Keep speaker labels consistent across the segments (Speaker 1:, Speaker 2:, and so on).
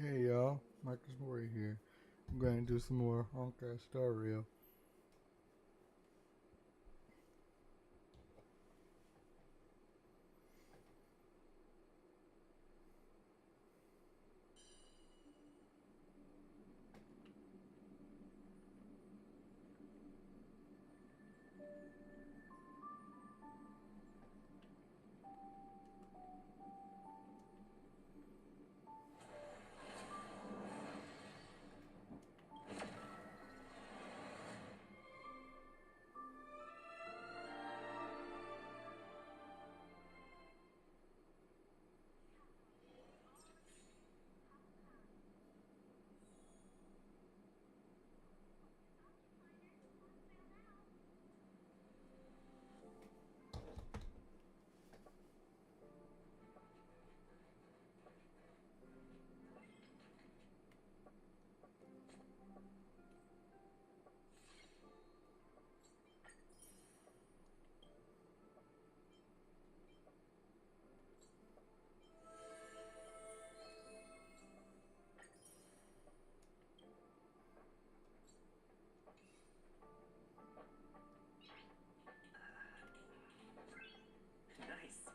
Speaker 1: Hey y'all, Marcus Mori here. I'm going to do some more Honkai Star Rail.
Speaker 2: Nice.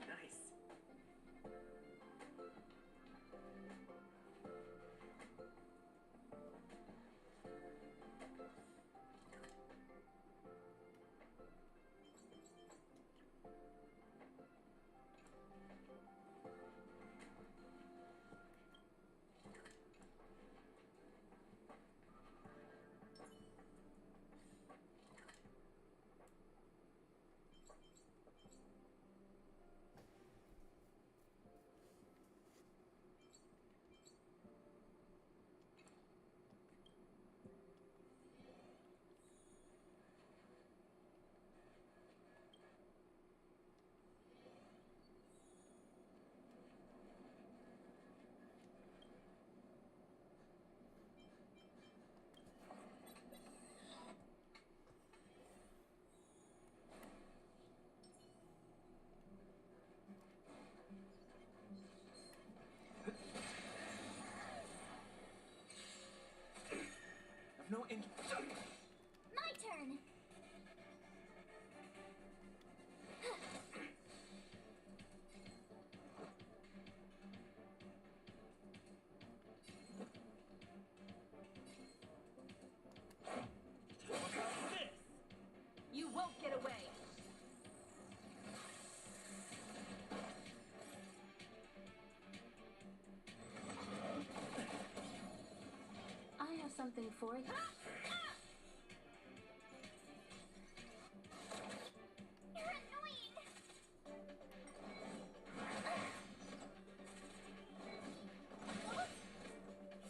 Speaker 2: Nice. I've no ink.
Speaker 3: My turn!
Speaker 4: something for you.
Speaker 3: You're annoying.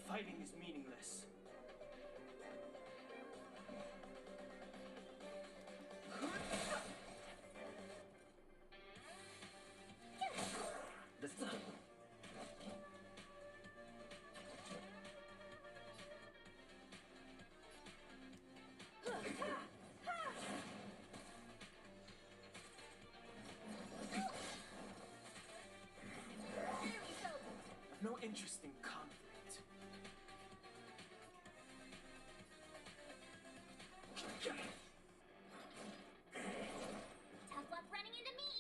Speaker 2: Fighting is meaningless. This time. I've no interest in conflict.
Speaker 3: Tough luck running into me.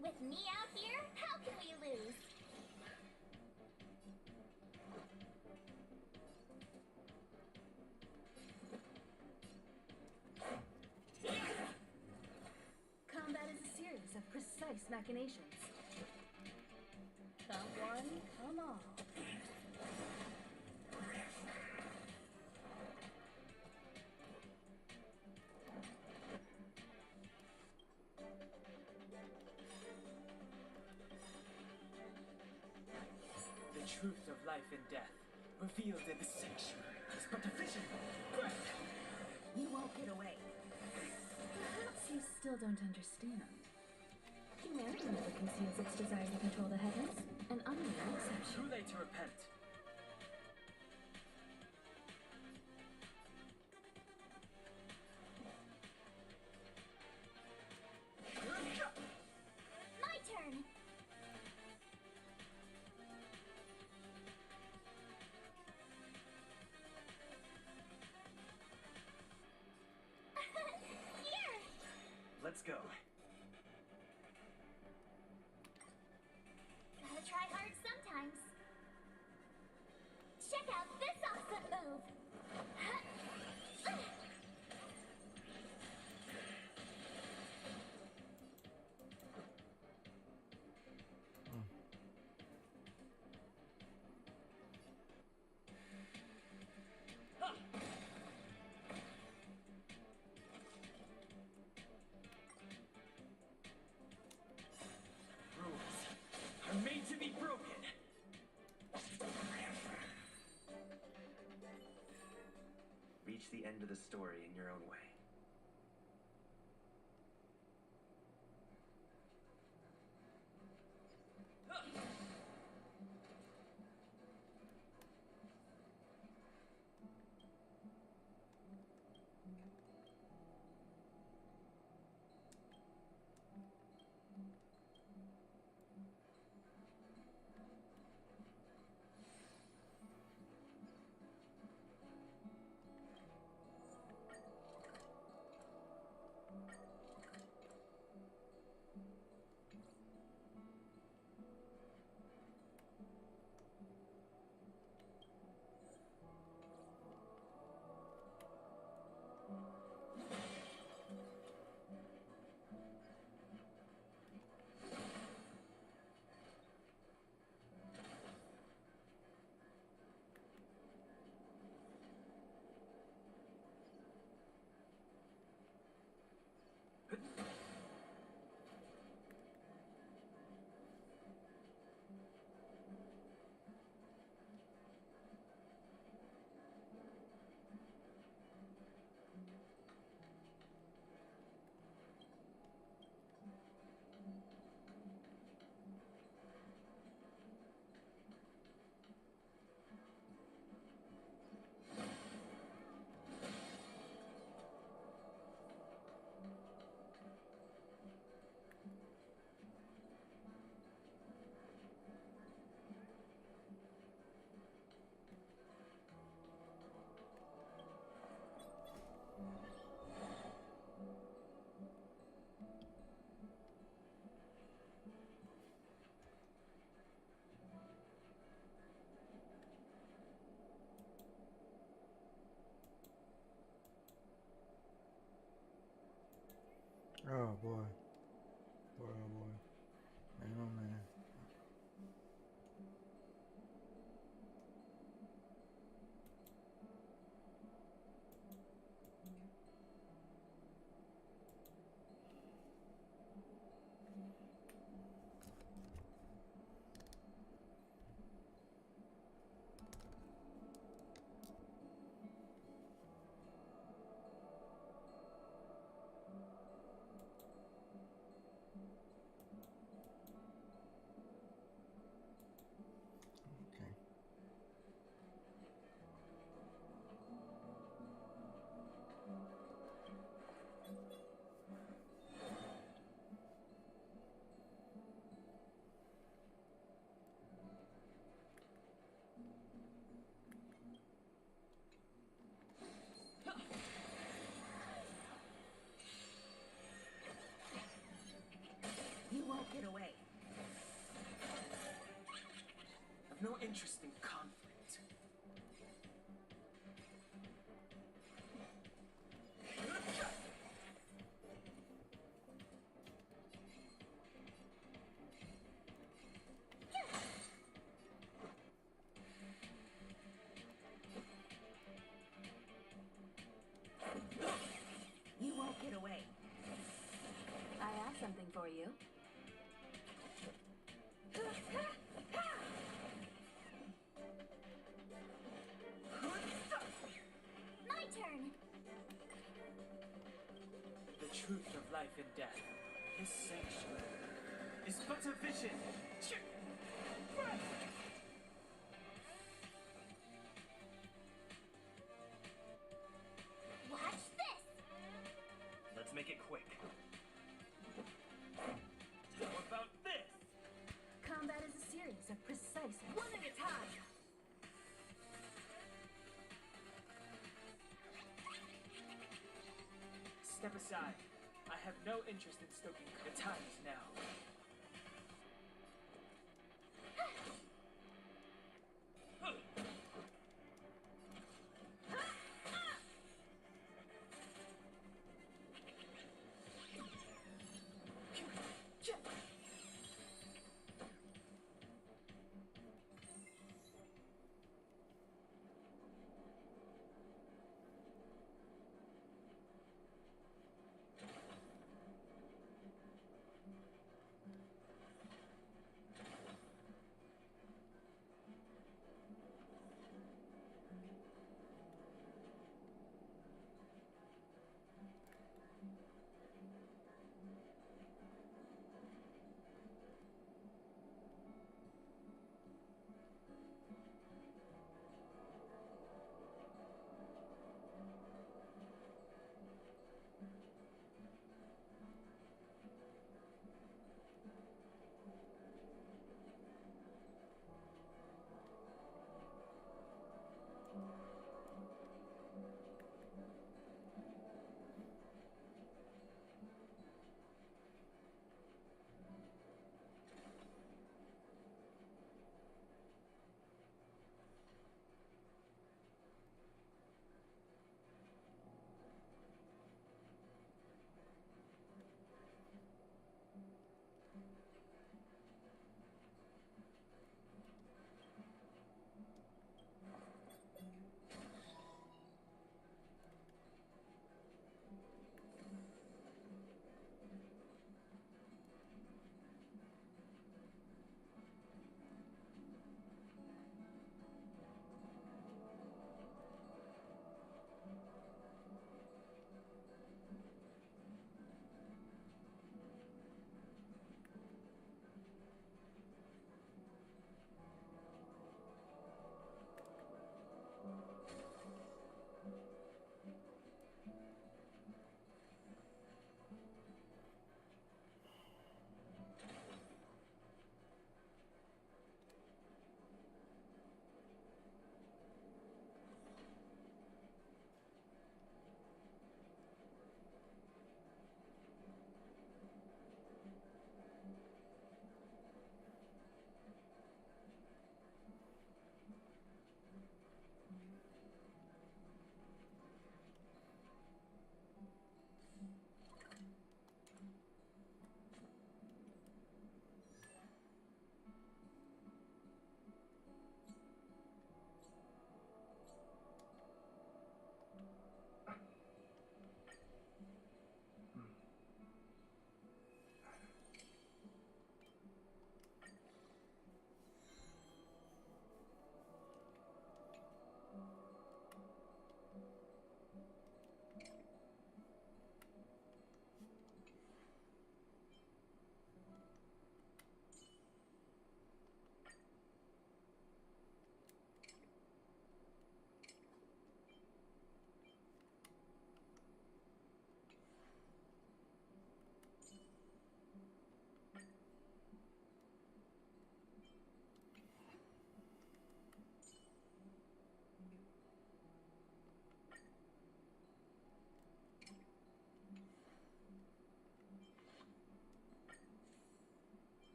Speaker 3: With me out here, how can we lose?
Speaker 4: Combat is a series of precise machinations. Come one, come all.
Speaker 2: The truth of life and death, revealed in the sanctuary, is but a vision.
Speaker 4: You won't get away. Perhaps you still don't understand. Humanity never conceals its desire to control the heavens, and I'm no exception.
Speaker 2: Too late to repent.
Speaker 3: My turn. Here.
Speaker 2: Let's go.
Speaker 3: Gotta try hard sometimes. Check out this awesome move.
Speaker 2: Rules are made to be broken. Reach the end of the story in your own way.
Speaker 1: Oh boy. Poor old boy. Man, oh man. Okay.
Speaker 2: You won't get away. I've no interest in conflict. You won't get away.
Speaker 4: I have something for you.
Speaker 3: My turn.
Speaker 2: The truth of life and death, this sanctuary, is but a vision.
Speaker 3: Watch this.
Speaker 2: Let's make it quick. How about this?
Speaker 4: Combat is a series of precise one at a time.
Speaker 2: Step aside. I have no interest in stoking. The time is now.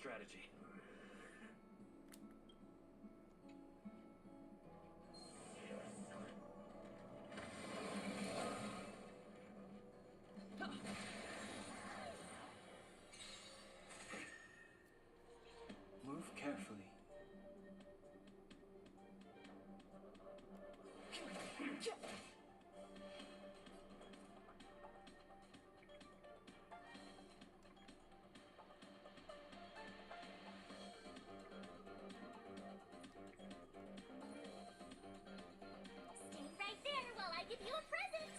Speaker 2: strategy. Move carefully.
Speaker 3: Stay right there while I give you a present.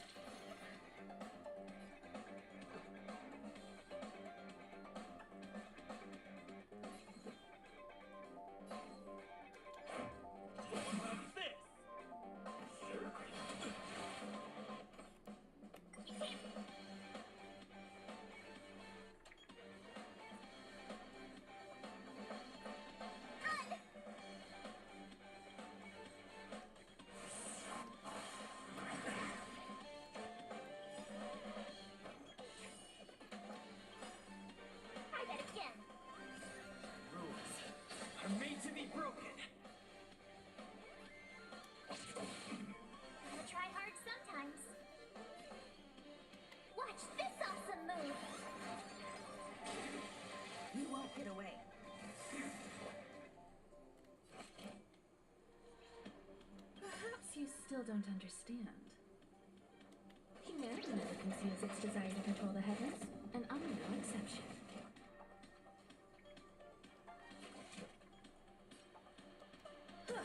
Speaker 2: This!
Speaker 3: You can't. Run! Try that again.
Speaker 2: Rules are made to be broken.
Speaker 3: Gotta try hard sometimes. Watch this awesome move.
Speaker 4: You won't get away. Perhaps you still don't understand. Humanity never conceals its desire to control the heavens, and I'm no exception.
Speaker 3: Phew!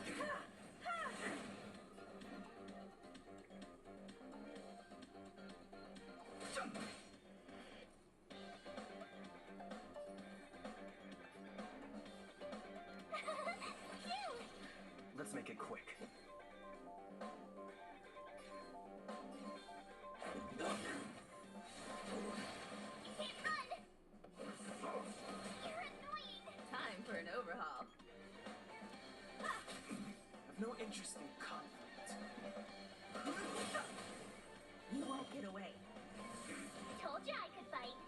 Speaker 2: Let's make it quick.
Speaker 3: You can't run! You're annoying!
Speaker 4: Time for an overhaul.
Speaker 2: I've no interest in conflict.
Speaker 4: You won't get away.
Speaker 3: Told you I could fight.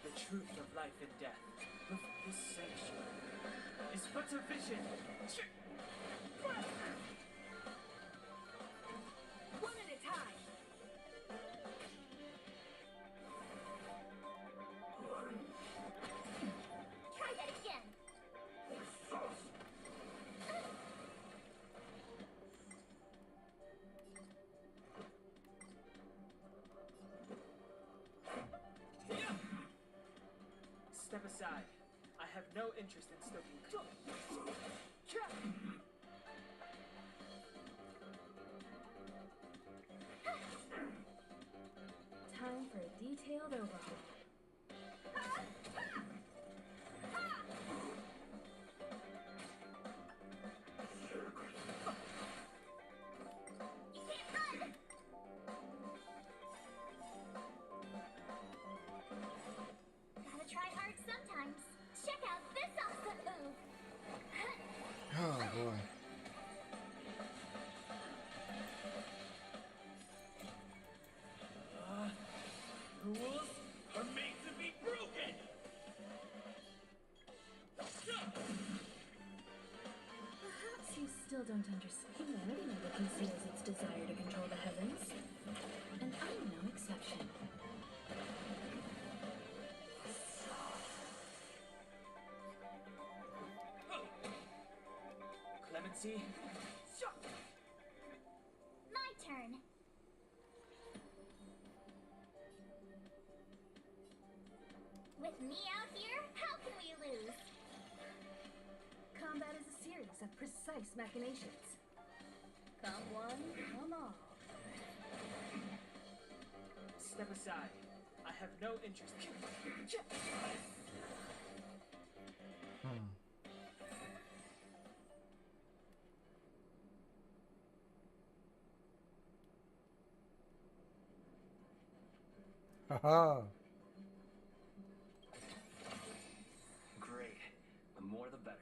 Speaker 2: The truth of life and death, of this sanctuary, is but a vision.
Speaker 4: One at a time.
Speaker 3: Try that again.
Speaker 2: Step aside. I have no interest in stoking.
Speaker 4: Time for a detailed overhaul.
Speaker 3: You can't run! Gotta try hard sometimes. Check out this awesome move.
Speaker 1: Oh boy.
Speaker 2: Rules are made to be broken.
Speaker 4: Perhaps you still don't understand. Humanity never conceals its desire to control the heavens, and I'm no exception.
Speaker 2: Clemency.
Speaker 3: My turn. With me out here, how can we lose?
Speaker 4: Combat is a series of precise machinations. Come one, come all.
Speaker 2: Step aside. I have no interest.
Speaker 1: Hmm. Haha.
Speaker 2: Great. The more the better.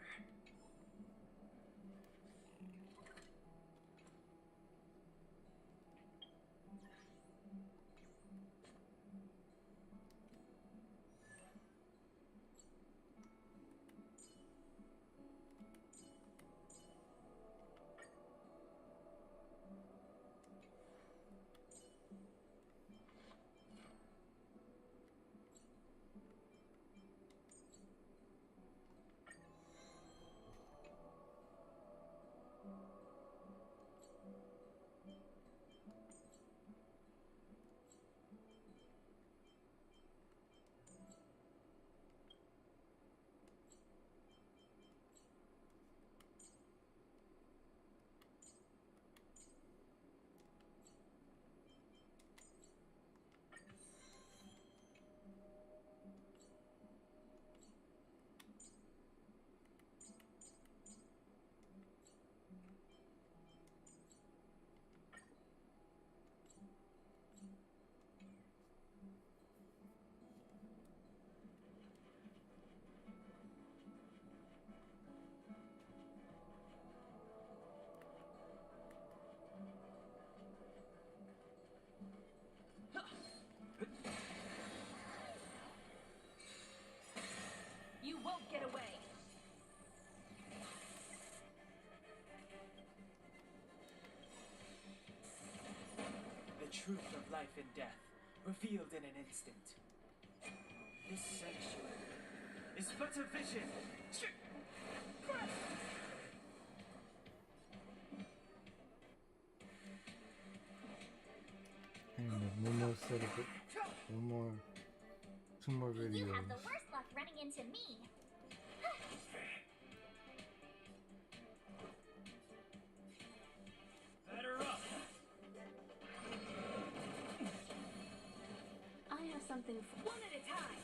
Speaker 2: life and death, revealed in an instant. This sanctuary is but a vision.
Speaker 1: And one more set of it. Two more videos.
Speaker 3: You have the worst luck running into me.
Speaker 2: Batter up.
Speaker 4: I have something for
Speaker 3: One at a time.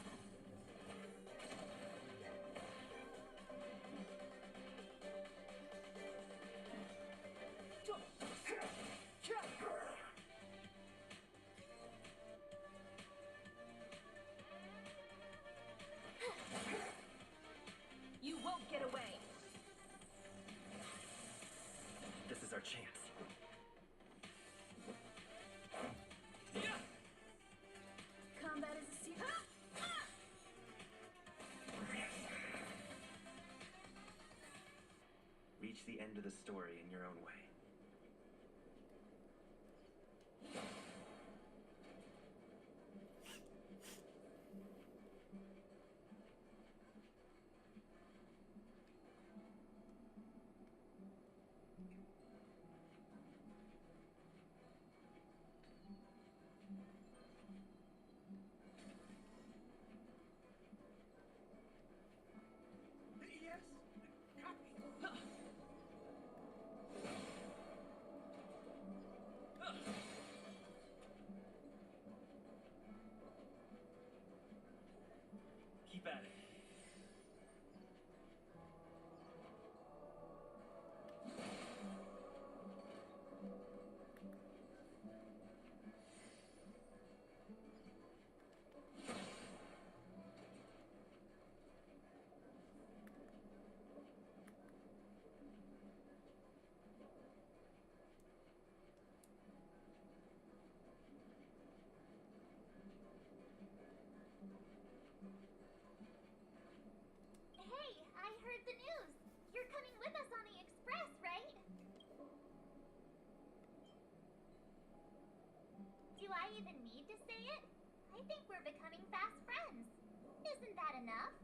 Speaker 4: You won't get away.
Speaker 2: This is our chance.
Speaker 4: Combat is a secret.
Speaker 2: Reach the end of the story in your own way. Yes. Keep at it.
Speaker 3: Hey, I heard the news. You're coming with us on the express, right? Do I even need to say it? I think we're becoming fast friends. Isn't that enough?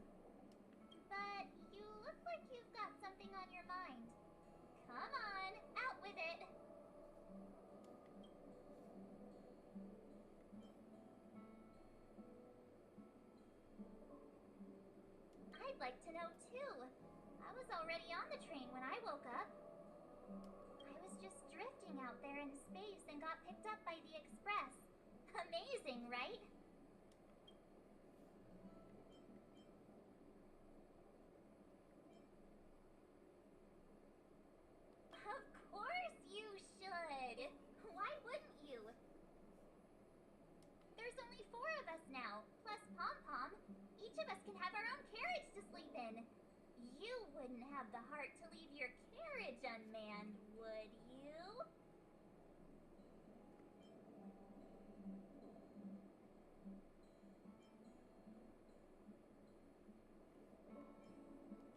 Speaker 3: But you look like you've got something on your mind. Come on, out with it. I'd like to know too. I was already on the train when I woke up. I was just drifting out there in space and got picked up by the express. Amazing, right? Of course you should. Why wouldn't you? There's only 4 of us now, plus Pom Pom. Each of us can have our own carriage to sleep in. You wouldn't have the heart to leave your carriage unmanned, would you?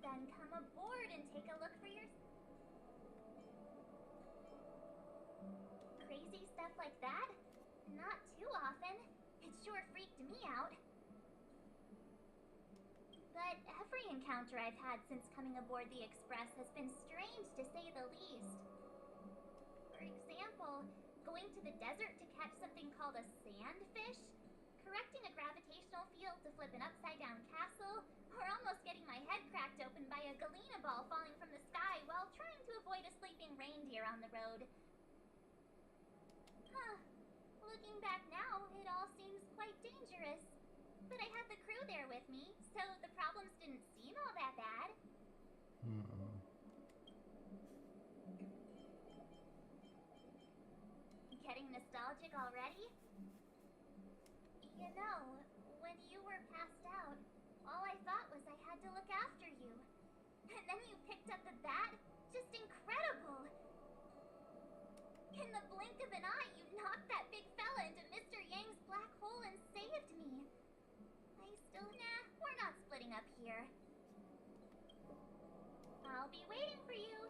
Speaker 3: Then come aboard and take a look for yourself. Crazy stuff like that? Not too often. It sure freaked me out. But every encounter I've had since coming aboard the Express has been strange to say the least. For example, going to the desert to catch something called a sandfish, correcting a gravitational field to flip an upside-down castle, or almost getting my head cracked open by a galena ball falling from the sky while trying to avoid a sleeping reindeer on the road. Huh. Looking back now, it all seems quite dangerous. But I had the crew there with me, so the problems didn't seem all that bad. Getting nostalgic already? You know, when you were passed out, all I thought was I had to look after you. And then you picked up the bat? Just incredible! In the blink of an eye, you knocked that big fella into Mr. Yang's black hole and saved me. Nah, we're not splitting up here. I'll be waiting for you.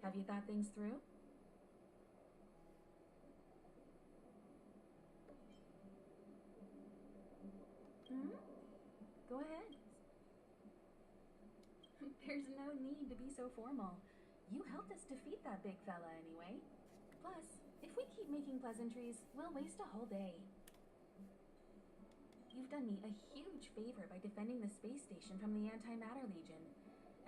Speaker 4: Have you thought things through? Hmm? Go ahead. There's no need to be so formal. You helped us defeat that big fella anyway. Plus, if we keep making pleasantries, we'll waste a whole day. You've done me a huge favor by defending the space station from the Antimatter Legion.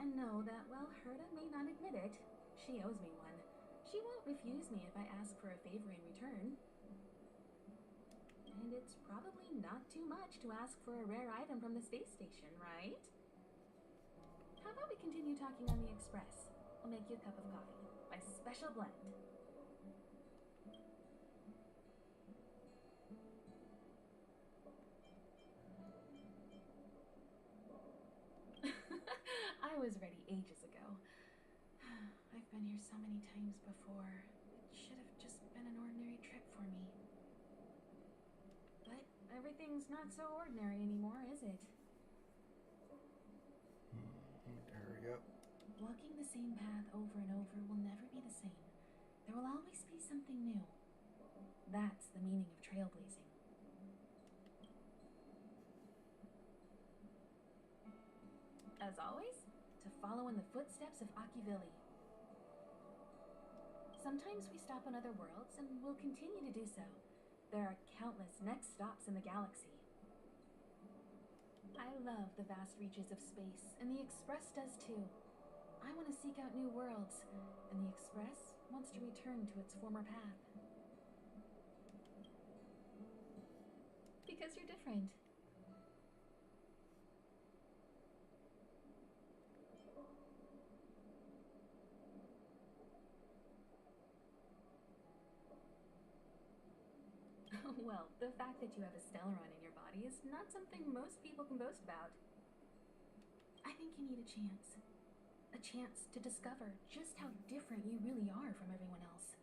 Speaker 4: And know that while Herta may not admit it, she owes me one. She won't refuse me if I ask for a favor in return. And it's probably not too much to ask for a rare item from the space station, right? How about we continue talking on the express? I'll make you a cup of coffee. My special blend. I was ready ages ago. I've been here so many times before. It should have just been an ordinary trip for me. But everything's not so ordinary anymore, is it?
Speaker 1: Hurry up.
Speaker 4: Walking the same path over and over will never be the same. There will always be something new. That's the meaning of trailblazing. As always, to follow in the footsteps of Akivili. Sometimes we stop on other worlds, and we'll continue to do so. There are countless next stops in the galaxy. I love the vast reaches of space, and the Express does too. I want to seek out new worlds, and the Express wants to return to its former path. Because you're different. Well, the fact that you have a Stellaron in your body is not something most people can boast about. I think you need a chance. A chance to discover just how different you really are from everyone else.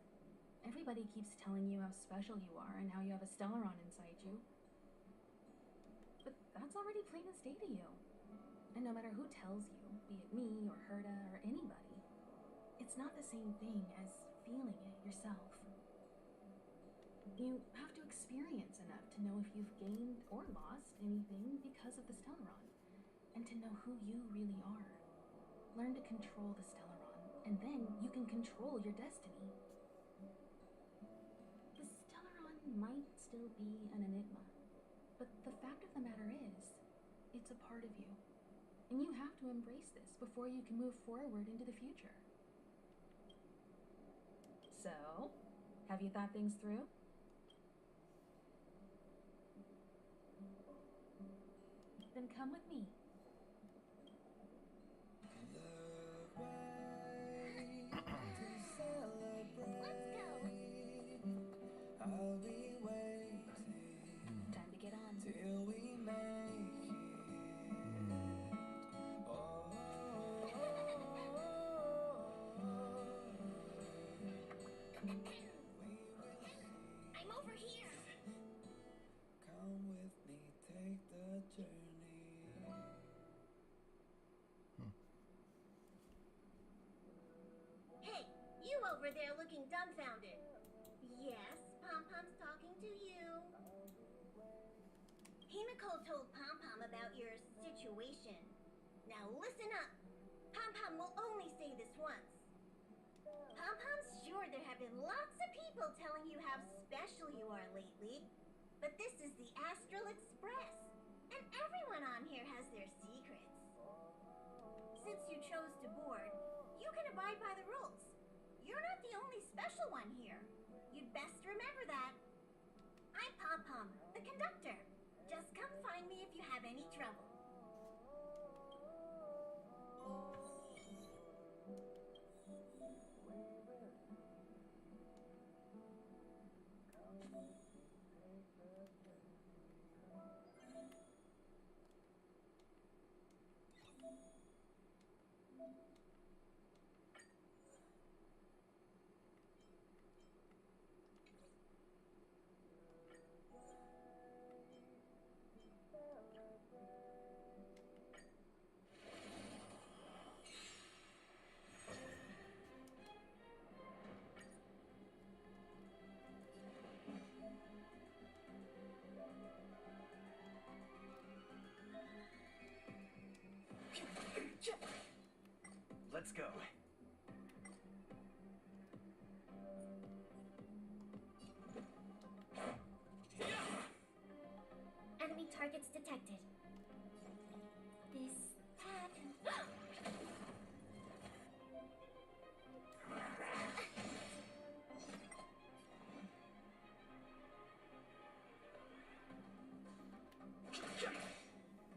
Speaker 4: Everybody keeps telling you how special you are and how you have a Stellaron inside you. But that's already plain as day to you. And no matter who tells you, be it me or Herta or anybody, it's not the same thing as feeling it yourself. You have to experience enough to know if you've gained or lost anything because of the Stellaron, and to know who you really are. Learn to control the Stellaron, and then you can control your destiny. The Stellaron might still be an enigma, but the fact of the matter is, it's a part of you. And you have to embrace this before you can move forward into the future. So, have you thought things through? Then come with me.
Speaker 2: I'll be waiting
Speaker 4: Time to get on.
Speaker 2: till we make it. Oh,
Speaker 3: I'm over here.
Speaker 2: come with me, take the journey.
Speaker 3: Hey, you over there looking dumbfounded. Yes, Pom-Pom's talking to you. Himiko told Pom-Pom about your situation. Now listen up. Pom-Pom will only say this once. Pom-Pom's sure there have been lots of people telling you how special you are lately. But this is the Astral Express. And everyone on here has their secrets. Since you chose to board, you can abide by the rules. You're not the only special one here. You'd best remember that. I'm Pom-Pom, the conductor. Just come find me if you have any trouble.
Speaker 2: go.
Speaker 3: Enemy targets detected. This path.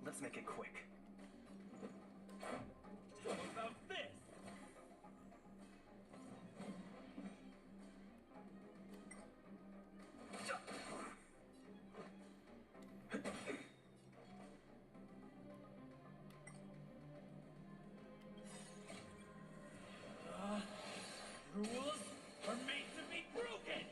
Speaker 2: Let's make it quick. How about this? Rules are made to be broken!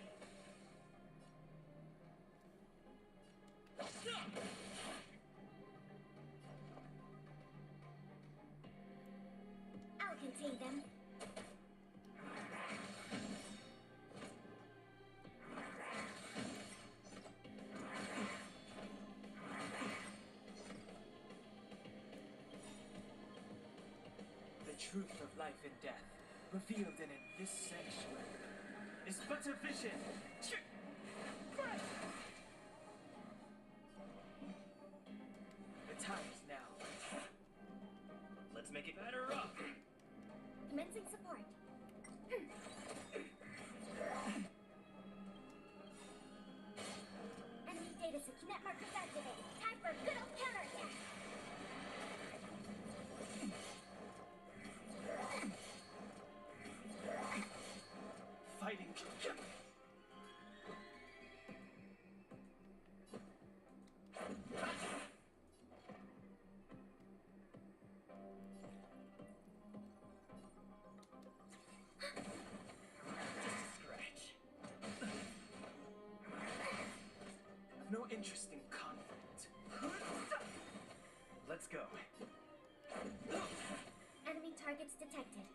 Speaker 3: I'll contain them.
Speaker 2: The truth of life and death, revealed in this sanctuary, is but a vision. The time is now. Let's make it better up.
Speaker 3: Commencing support. Enemy data net markers activated. Time for a good old counterattack.
Speaker 2: Fighting. No interest in conflict. Let's go.
Speaker 3: Enemy targets detected.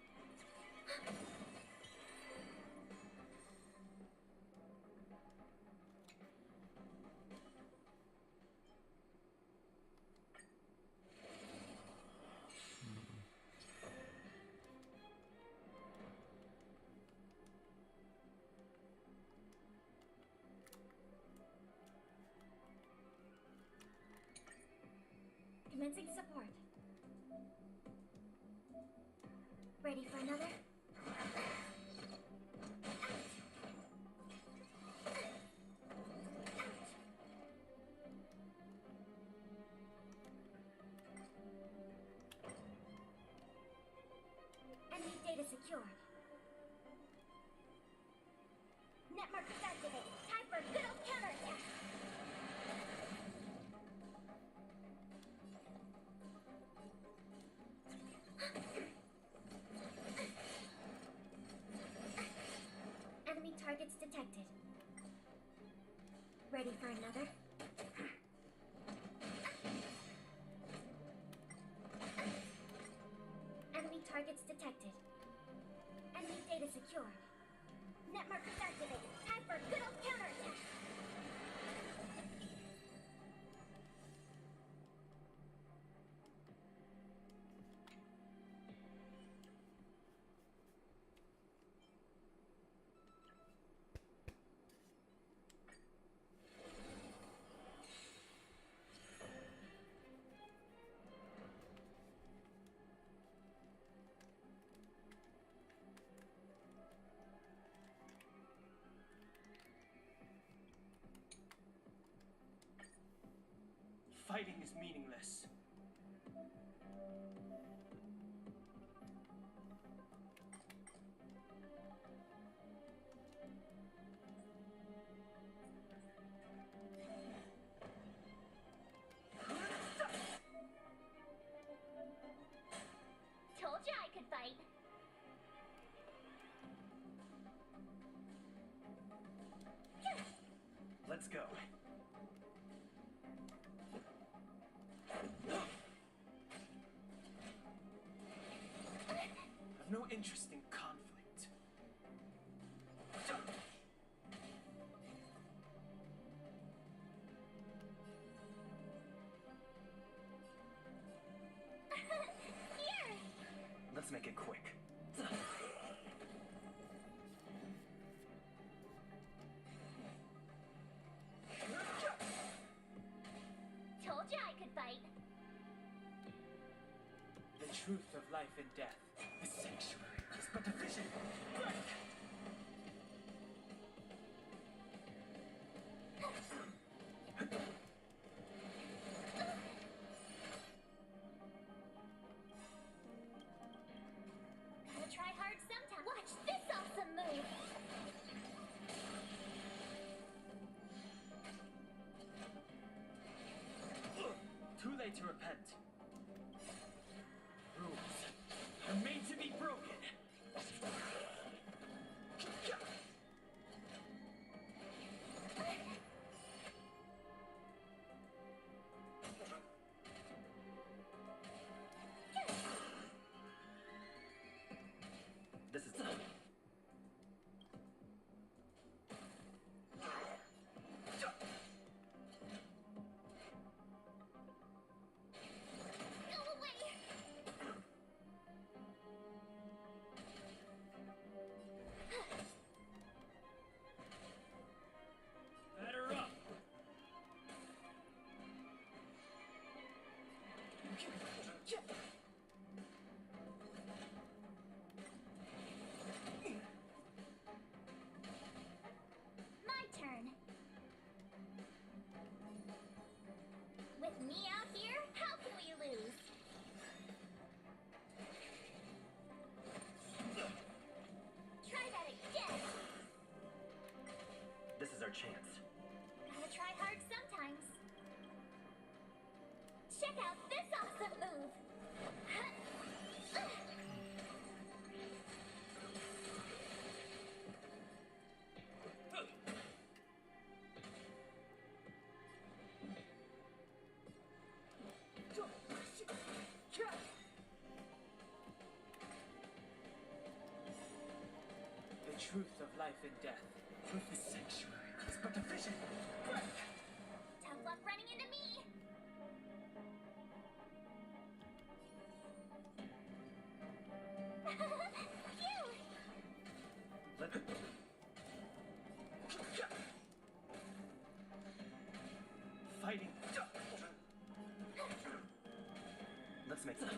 Speaker 3: Commencing support. Ready for another? Enemy data secured. Net markers activated. Time for a good old counterattack. Enemy targets detected. Ready for another? Enemy targets detected. Enemy data secured. Net markers activated. Time for a good old counterattack.
Speaker 2: Fighting is meaningless.
Speaker 3: Told you I could fight.
Speaker 2: Let's go. I've no interest in conflict.
Speaker 3: Here!
Speaker 2: Let's make it quick.
Speaker 3: right.
Speaker 2: The truth of life and death. The sanctuary is but a vision.
Speaker 3: Gotta try hard sometime. Watch this awesome move!
Speaker 2: Too late to repent. Rules are made to be broken. This is
Speaker 3: Go away!
Speaker 2: batter up.
Speaker 3: My turn. With me out here, how can we lose? Try that again.
Speaker 2: This is our chance.
Speaker 3: Gotta try hard sometimes. Check out this awesome move.
Speaker 2: The truth of life and death. With the sanctuary is but a vision.
Speaker 3: Tough luck running into me. Phew!
Speaker 2: Let Fighting. Let's make some.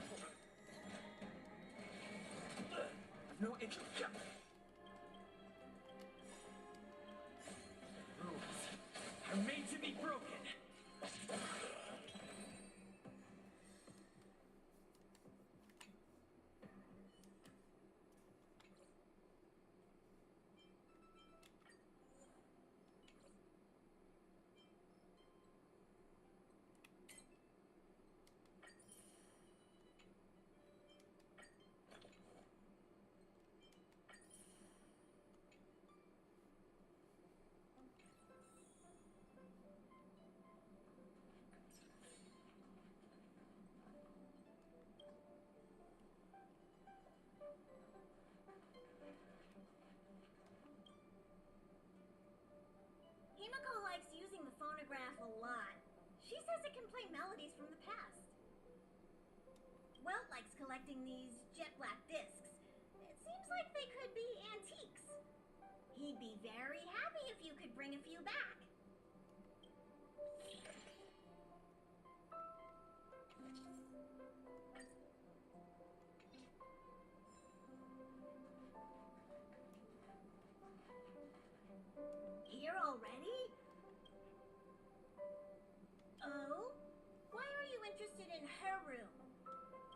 Speaker 2: I've no interest. Rules are made to be broken.
Speaker 5: Himiko likes using the phonograph a lot. She says it can play melodies from the past. Welt likes collecting these jet black discs. It seems like they could be antiques. He'd be very happy if you could bring a few back. Here already? Oh? Why are you interested in her room?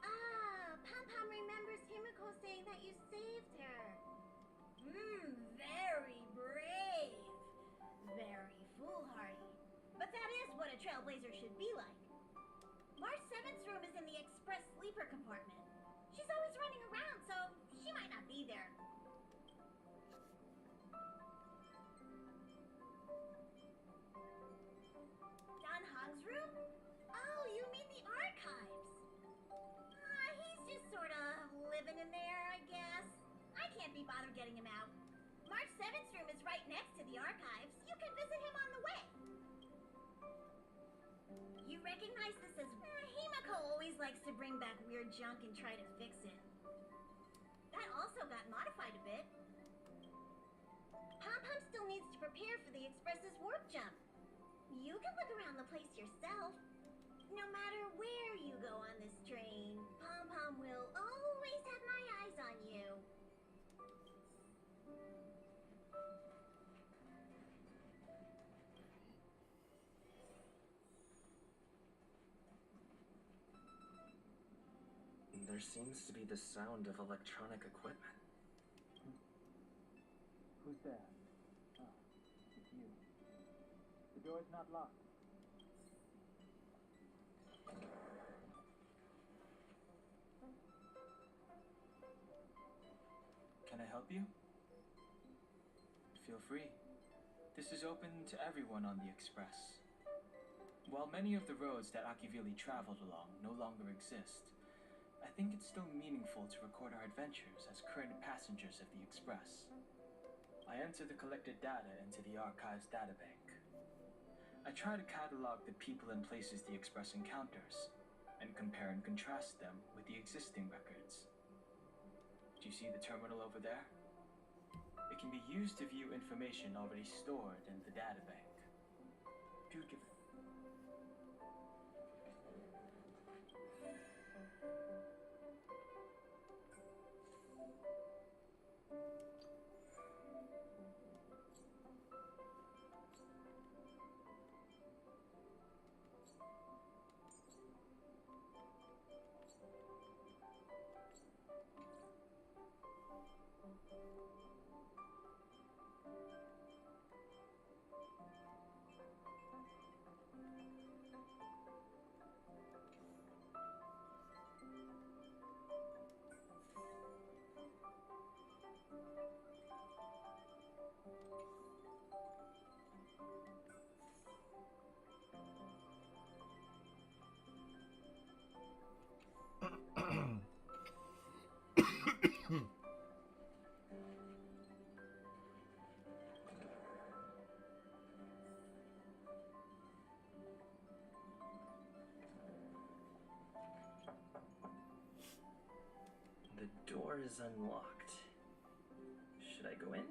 Speaker 5: Ah, Pom Pom remembers Himiko saying that you saved her. Very brave. Very foolhardy. But that is what a trailblazer should be like. Mars 7's room is in the express sleeper compartment. She's always running around, so she might not be there. Don Hog's room? Oh, you mean the archives? He's just sort of living in there, I guess. I can't be bothered getting him out. March 7's room is right next to the archives. You can visit him on the way. You recognize this as... Himiko always likes to bring back weird junk and try to fix it. That also got modified a bit. Pom Pom still needs to prepare for the Express's warp jump. You can look around the place yourself. No matter
Speaker 6: There seems to be the sound of electronic equipment.
Speaker 2: Who's there? Oh, it's you. The door is not locked. Can I help you? Feel free. This is open to everyone on the Express. While many of the roads that Akivili traveled along no longer exist, I think it's still meaningful to record our adventures as current passengers of the Express. I enter the collected data into the Archives databank. I try to catalog the people and places the Express encounters, and compare and contrast them with the existing records. Do you see the terminal over there? It can be used to view information already stored in the databank. Do give it.
Speaker 6: The door is unlocked. Should I go in?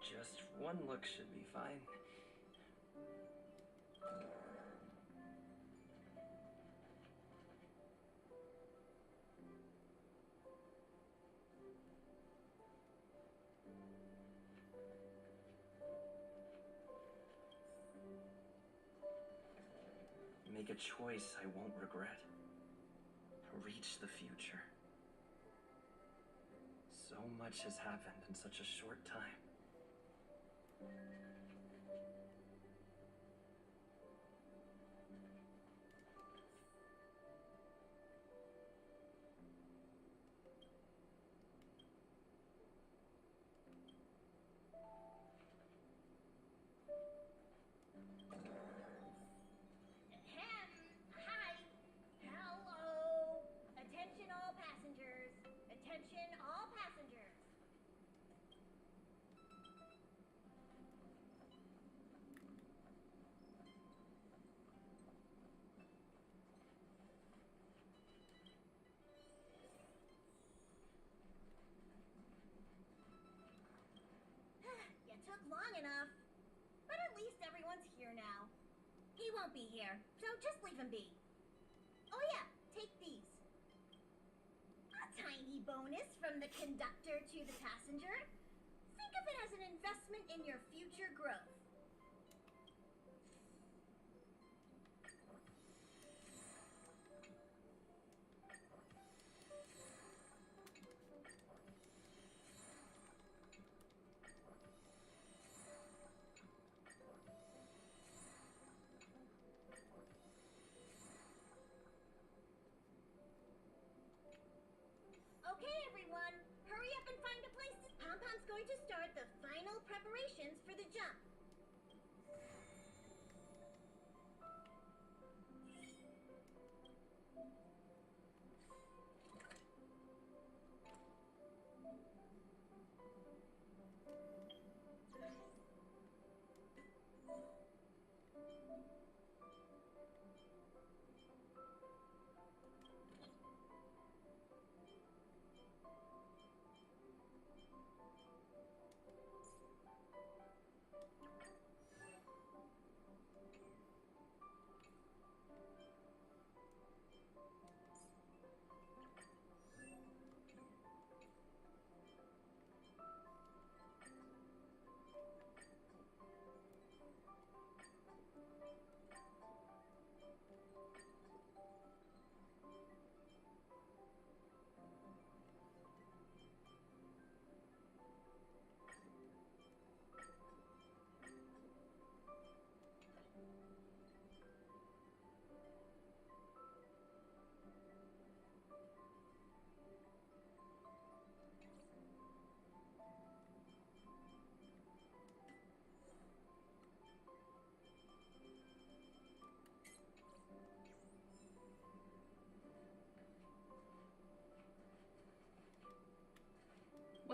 Speaker 6: Just one look should be fine. Make a choice I won't regret. Reach the future. So much has happened in such a short time.
Speaker 5: Hi. Hello. Attention all passengers. Attention all passengers. You took long enough. But at least everyone's here now. He won't be here, so just leave him be. Oh yeah, take these. A tiny bonus from the conductor to the passenger. Think of it as an investment in your future growth. Okay, everyone, hurry up and find a place. Pom-Pom's going to start the final preparations for the jump.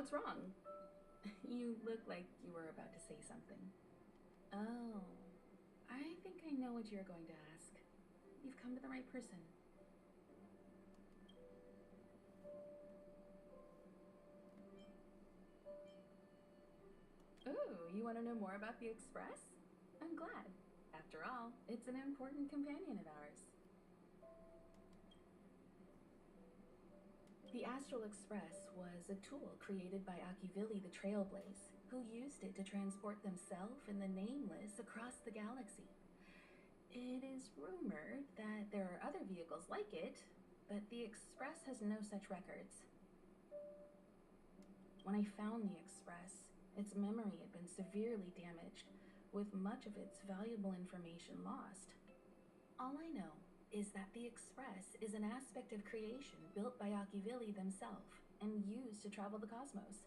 Speaker 4: What's wrong? You look like you were about to say something. Oh, I think I know what you're going to ask. You've come to the right person. Ooh, you want to know more about the Express? I'm glad. After all, it's an important companion of ours. The Astral Express was a tool created by Akivili the Trailblaze, who used it to transport themselves and the Nameless across the galaxy. It is rumored that there are other vehicles like it, but the Express has no such records. When I found the Express, its memory had been severely damaged, with much of its valuable information lost. All I know is that the Express is an aspect of creation built by Akivili themselves and used to travel the cosmos.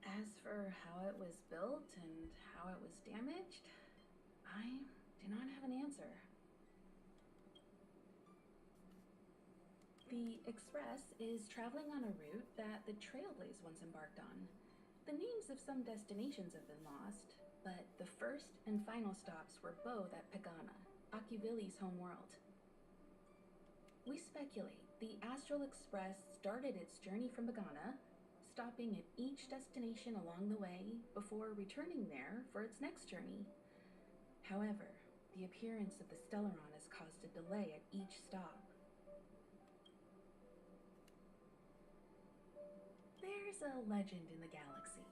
Speaker 4: As for how it was built and how it was damaged, I do not have an answer. The Express is traveling on a route that the Trailblaze once embarked on. The names of some destinations have been lost, but the first and final stops were both at Pagana, Akivili's homeworld. We speculate the Astral Express started its journey from Pagana, stopping at each destination along the way before returning there for its next journey. However, the appearance of the Stellaron has caused a delay at each stop. There's a legend in the galaxy.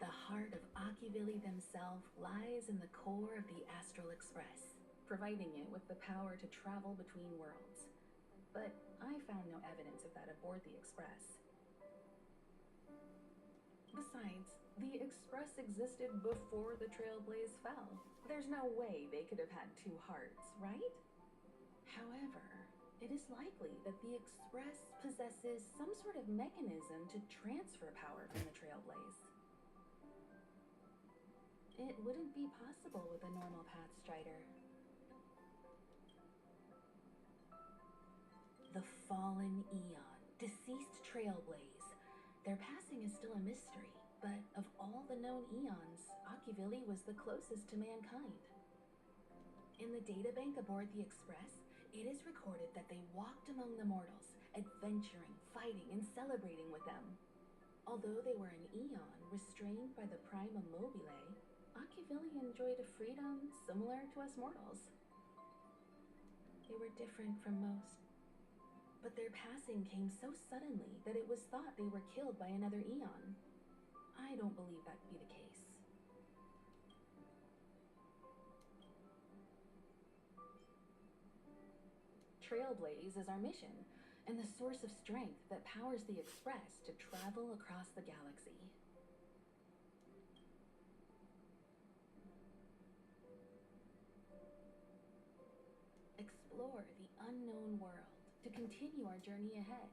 Speaker 4: The heart of Akivili themselves lies in the core of the Astral Express, providing it with the power to travel between worlds. But I found no evidence of that aboard the Express. Besides, the Express existed before the Trailblaze fell. There's no way they could have had two hearts, right? However, it is likely that the Express possesses some sort of mechanism to transfer power from the Trailblaze. It wouldn't be possible with a normal Path Strider. The Fallen Eon, deceased Trailblaze. Their passing is still a mystery, but of all the known eons, Akivili was the closest to mankind. In the databank aboard the Express, it is recorded that they walked among the mortals, adventuring, fighting, and celebrating with them. Although they were an eon restrained by the Prima Mobile, Akivili enjoyed a freedom similar to us mortals. They were different from most, but their passing came so suddenly that it was thought they were killed by another eon. I don't believe that to be the case. Trailblaze is our mission, and the source of strength that powers the Express to travel across the galaxy. Explore the unknown world to continue our journey ahead.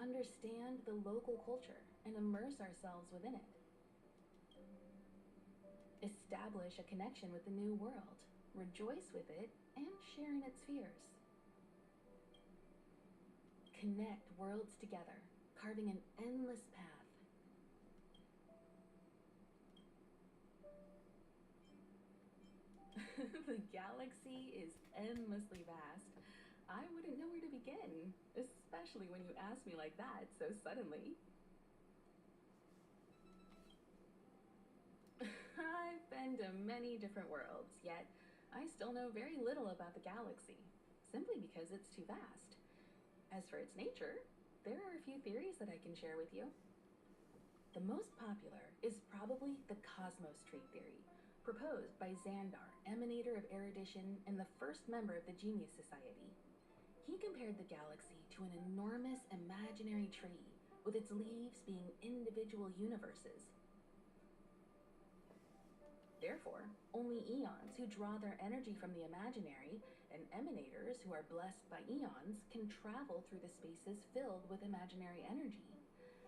Speaker 4: Understand the local culture and immerse ourselves within it. Establish a connection with the new world, rejoice with it, and share in its fears. Connect worlds together, carving an endless path. The galaxy is endlessly vast. I wouldn't know where to begin, especially when you ask me like that so suddenly. I've been to many different worlds, yet I still know very little about the galaxy, simply because it's too vast. As for its nature, there are a few theories that I can share with you. The most popular is probably the Cosmos Tree Theory, proposed by Xandar, emanator of erudition and the first member of the Genius Society. He compared the galaxy to an enormous imaginary tree, with its leaves being individual universes. Therefore, only eons who draw their energy from the imaginary and emanators who are blessed by eons can travel through the spaces filled with imaginary energy.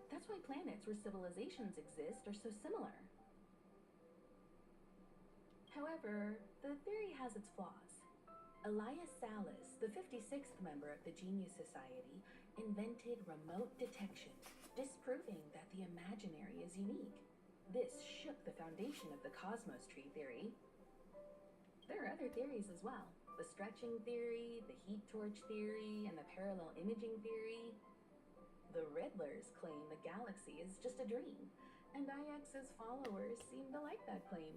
Speaker 4: That's why planets where civilizations exist are so similar. However, the theory has its flaws. Elias Salas, the 56th member of the Genius Society, invented remote detection, disproving that the imaginary is unique. This shook the foundation of the cosmos tree theory. There are other theories as well. The stretching theory, the heat torch theory, and the parallel imaging theory. The Riddlers claim the galaxy is just a dream, and IX's followers seem to like that claim.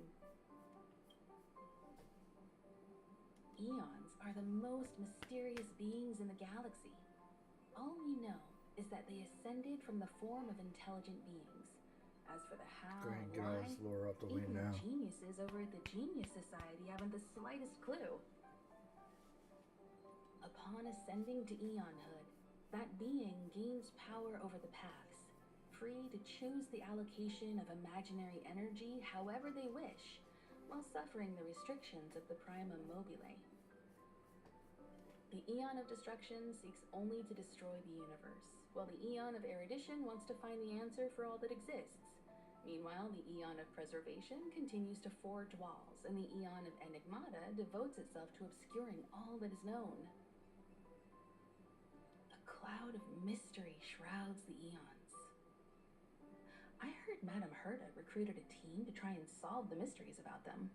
Speaker 4: Eons are the most mysterious beings in the galaxy. All we know is that they ascended from the form of intelligent beings. As for the how
Speaker 1: Go ahead and
Speaker 4: and
Speaker 1: get all
Speaker 4: why,
Speaker 1: this lore out the way
Speaker 4: even
Speaker 1: now.
Speaker 4: the geniuses over at the Genius Society haven't the slightest clue. Upon ascending to Eonhood, that being gains power over the paths, free to choose the allocation of imaginary energy however they wish, while suffering the restrictions of the Prima Mobile. The Eon of Destruction seeks only to destroy the universe, while the Eon of Erudition wants to find the answer for all that exists. Meanwhile, the Eon of Preservation continues to forge walls, and the Eon of Enigmata devotes itself to obscuring all that is known. A cloud of mystery shrouds the Eons. I heard Madame Herta recruited a team to try and solve the mysteries about them.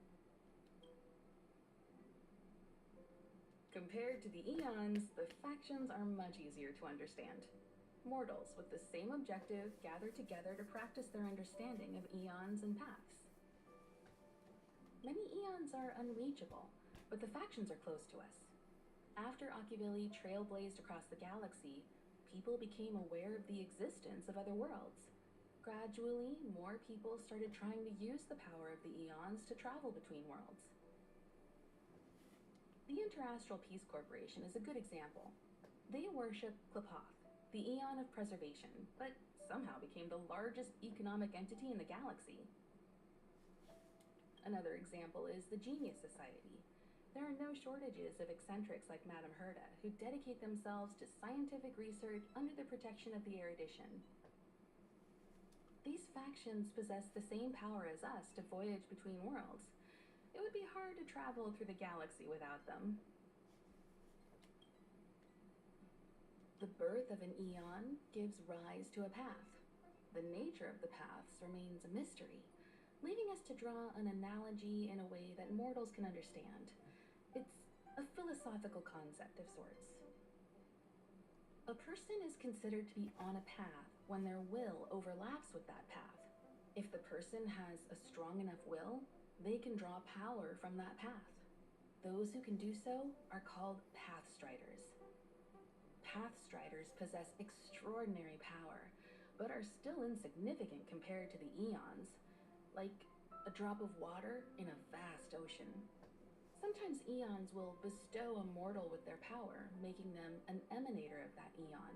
Speaker 4: Compared to the Eons, the factions are much easier to understand. Mortals with the same objective gather together to practice their understanding of eons and paths. Many eons are unreachable, but the factions are close to us. After Akivili trailblazed across the galaxy, people became aware of the existence of other worlds. Gradually, more people started trying to use the power of the eons to travel between worlds. The Interastral Peace Corporation is a good example. They worship Klapoth, the Eon of Preservation, but somehow became the largest economic entity in the galaxy. Another example is the Genius Society. There are no shortages of eccentrics like Madame Herta, who dedicate themselves to scientific research under the protection of the Erudition. These factions possess the same power as us to voyage between worlds. It would be hard to travel through the galaxy without them. The birth of an eon gives rise to a path. The nature of the paths remains a mystery, leaving us to draw an analogy in a way that mortals can understand. It's a philosophical concept of sorts. A person is considered to be on a path when their will overlaps with that path. If the person has a strong enough will, they can draw power from that path. Those who can do so are called Pathstriders. Pathstriders possess extraordinary power, but are still insignificant compared to the eons, like a drop of water in a vast ocean. Sometimes eons will bestow a mortal with their power, making them an emanator of that eon.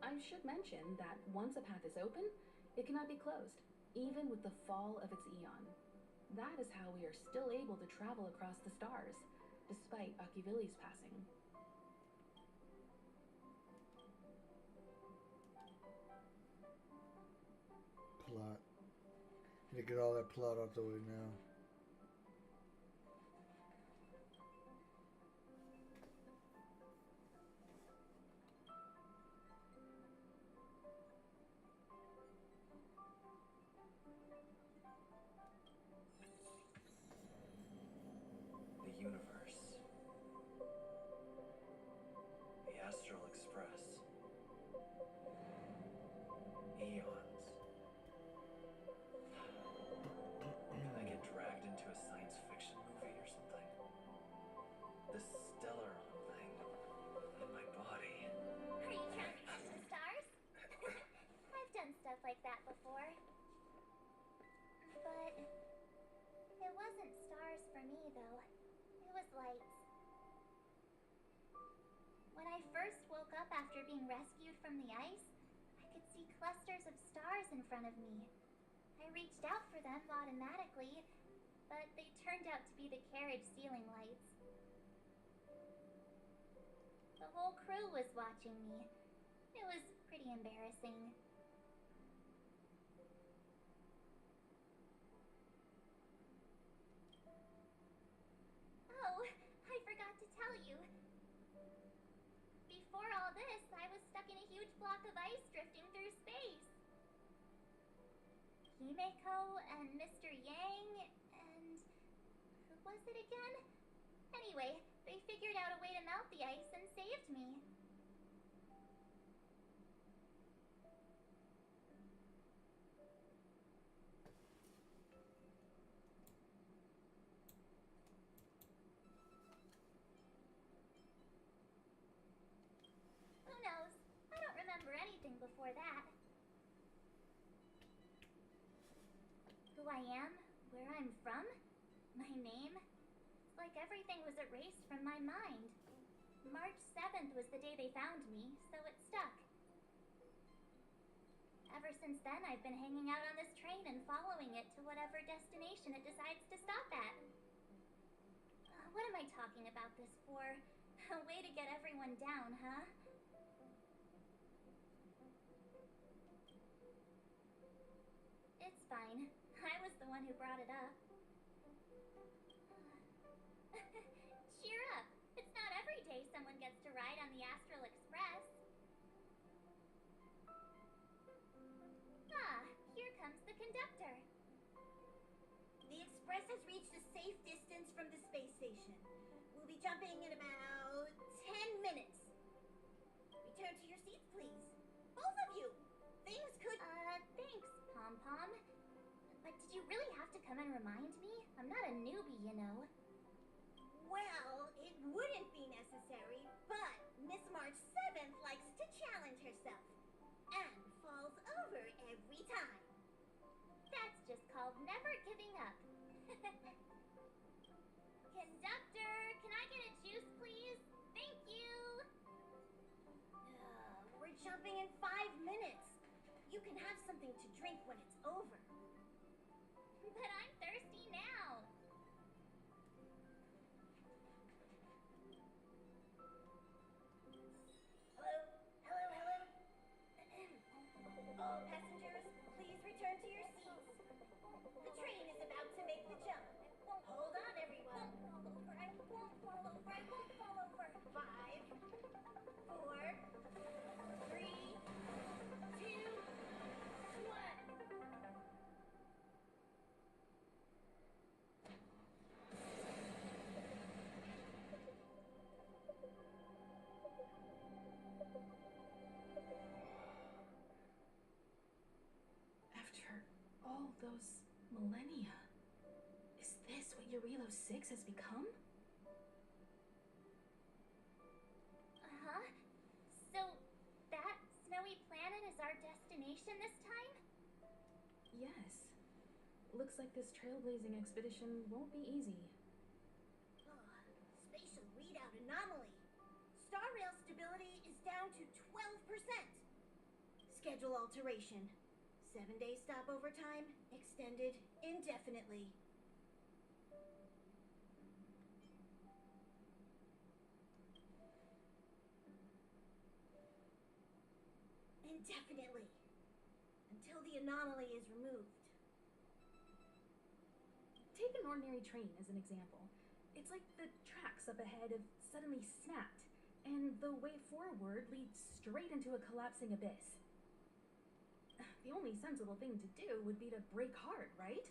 Speaker 4: I should mention that once a path is open, it cannot be closed, even with the fall of its eon. That is how we are still able to travel across the stars, despite Akivili's passing.
Speaker 1: Plot. Need to get all that plot out the way now.
Speaker 6: The universe. The Astral Express. Eons. Can I get dragged into a science fiction movie or something? The stellar thing in my body.
Speaker 3: Are you trying to catch the stars? I've done stuff like that before. But it wasn't stars for me, though. It was lights. When I first woke up after being rescued from the ice, I could see clusters of stars in front of me. I reached out for them automatically, but they turned out to be the carriage ceiling lights. The whole crew was watching me. It was pretty embarrassing. Oh, I forgot before all this, I was stuck in a huge block of ice drifting through space. Himeko and Mr. Yang and... who was it again? Anyway, they figured out a way to melt the ice and saved me. Who knows? I don't remember anything before that. Who I am, where I'm from, my name. It's like everything was erased from my mind. March 7th was the day they found me, so it stuck. Ever since then, I've been hanging out on this train and following it to whatever destination it decides to stop at. What am I talking about this for? A way to get everyone down, huh? It's fine. I was the one who brought it up. Cheer up. It's not every day someone gets to ride on the Astral Express. Ah, here comes the conductor.
Speaker 5: The express has reached a safe distance from the space station. We'll be jumping in about 10 minutes. Return to your seats, please. Both of you. Things could...
Speaker 3: Thanks, Pom-Pom. But did you really have to come and remind me? I'm not a newbie, you know.
Speaker 5: Well, it wouldn't be necessary, but Miss March 7th likes to challenge herself. And falls over every time.
Speaker 3: That's just called never giving up. Conductor, can I get a juice, please? Thank you.
Speaker 5: We're jumping in 5 minutes. You can have something to drink when it's over.
Speaker 3: But I'm thirsty now.
Speaker 5: Hello? Hello, hello? All passengers, please return to your seats. The train is about to make the jump. Hold on, everyone.
Speaker 3: I won't fall over. I won't fall over.
Speaker 5: 5, 4, 3, 2, 1.
Speaker 4: After all those millennia, is this what Eurilo 6 has become?
Speaker 3: Uh-huh. So, that snowy planet is our destination this time?
Speaker 4: Yes. Looks like this trailblazing expedition won't be easy.
Speaker 5: Spatial readout anomaly. Star rail stability is down to 12%. Schedule alteration. 7-day stopover time extended indefinitely. Indefinitely. Until the anomaly is removed.
Speaker 4: Take an ordinary train as an example. It's like the tracks up ahead have suddenly snapped, and the way forward leads straight into a collapsing abyss. The only sensible thing to do would be to brake hard, right?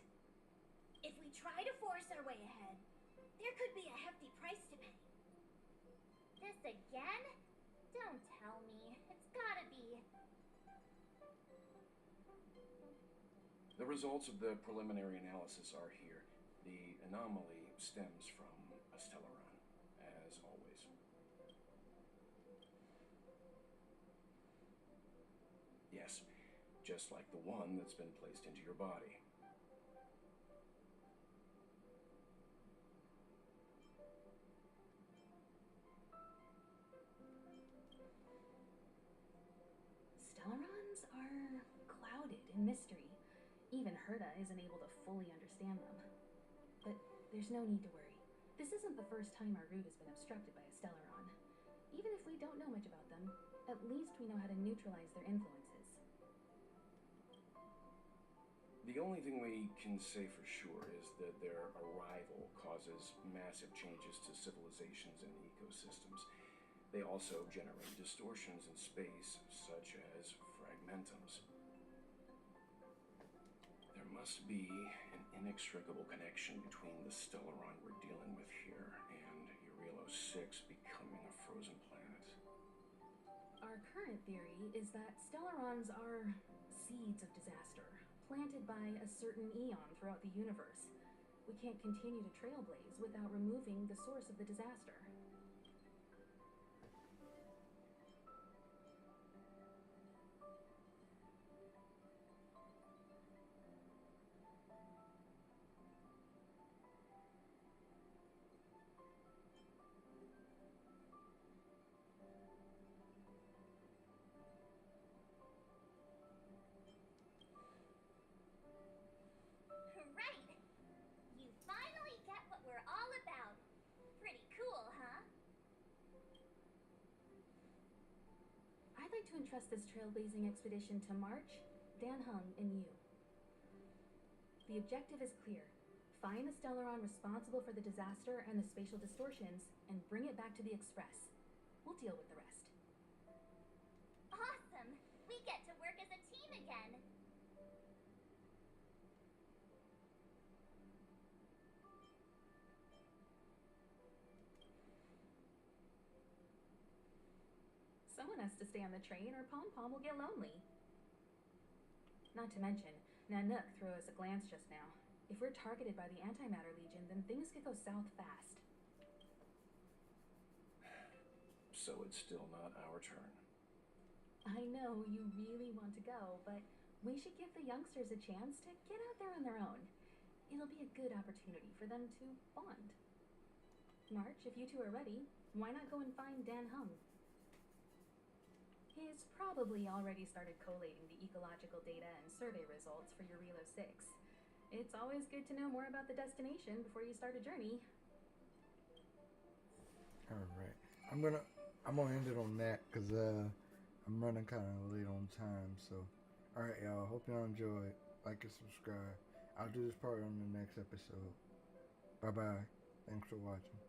Speaker 5: If we try to force our way ahead, there could be a hefty price to pay.
Speaker 3: This again? Don't tell me. It's gotta be.
Speaker 7: The results of the preliminary analysis are here. The anomaly stems from a stellaron, as always. Yes, just like the one that's been placed into your body.
Speaker 4: Stellarons are clouded in mystery. Even Herta isn't able to fully understand them. But there's no need to worry. This isn't the first time our route has been obstructed by a Stellaron. Even if we don't know much about them, at least we know how to neutralize their influences.
Speaker 7: The only thing we can say for sure is that their arrival causes massive changes to civilizations and ecosystems. They also generate distortions in space, such as fragmentums. There must be an inextricable connection between the Stellaron we're dealing with here and Eurilo 6 becoming a frozen planet.
Speaker 4: Our current theory is that Stellarons are seeds of disaster, planted by a certain eon throughout the universe. We can't continue to trailblaze without removing the source of the disaster.
Speaker 3: Right! You finally get what we're all about. Pretty cool, huh?
Speaker 4: I'd like to entrust this trailblazing expedition to March, Dan Hung, and you. The objective is clear. Find the Stellaron responsible for the disaster and the spatial distortions, and bring it back to the Express. We'll deal with the rest.
Speaker 3: Awesome! We get to work as a team again.
Speaker 4: Someone has to stay on the train or Pom Pom will get lonely. Not to mention, Nanook threw us a glance just now. If we're targeted by the Antimatter Legion, then things could go south fast.
Speaker 7: So it's still not our turn.
Speaker 4: I know you really want to go, but we should give the youngsters a chance to get out there on their own. It'll be a good opportunity for them to bond. March, if you two are ready, why not go and find Dan Hung? He's probably already started collating the ecological data and survey results for Eurilo 6. It's always good to know more about the destination before you start a journey.
Speaker 1: Alright. I'm gonna end it on that because I'm running kind of late on time. So, alright, y'all. Hope y'all enjoyed. Like and subscribe. I'll do this part on the next episode. Bye bye. Thanks for watching.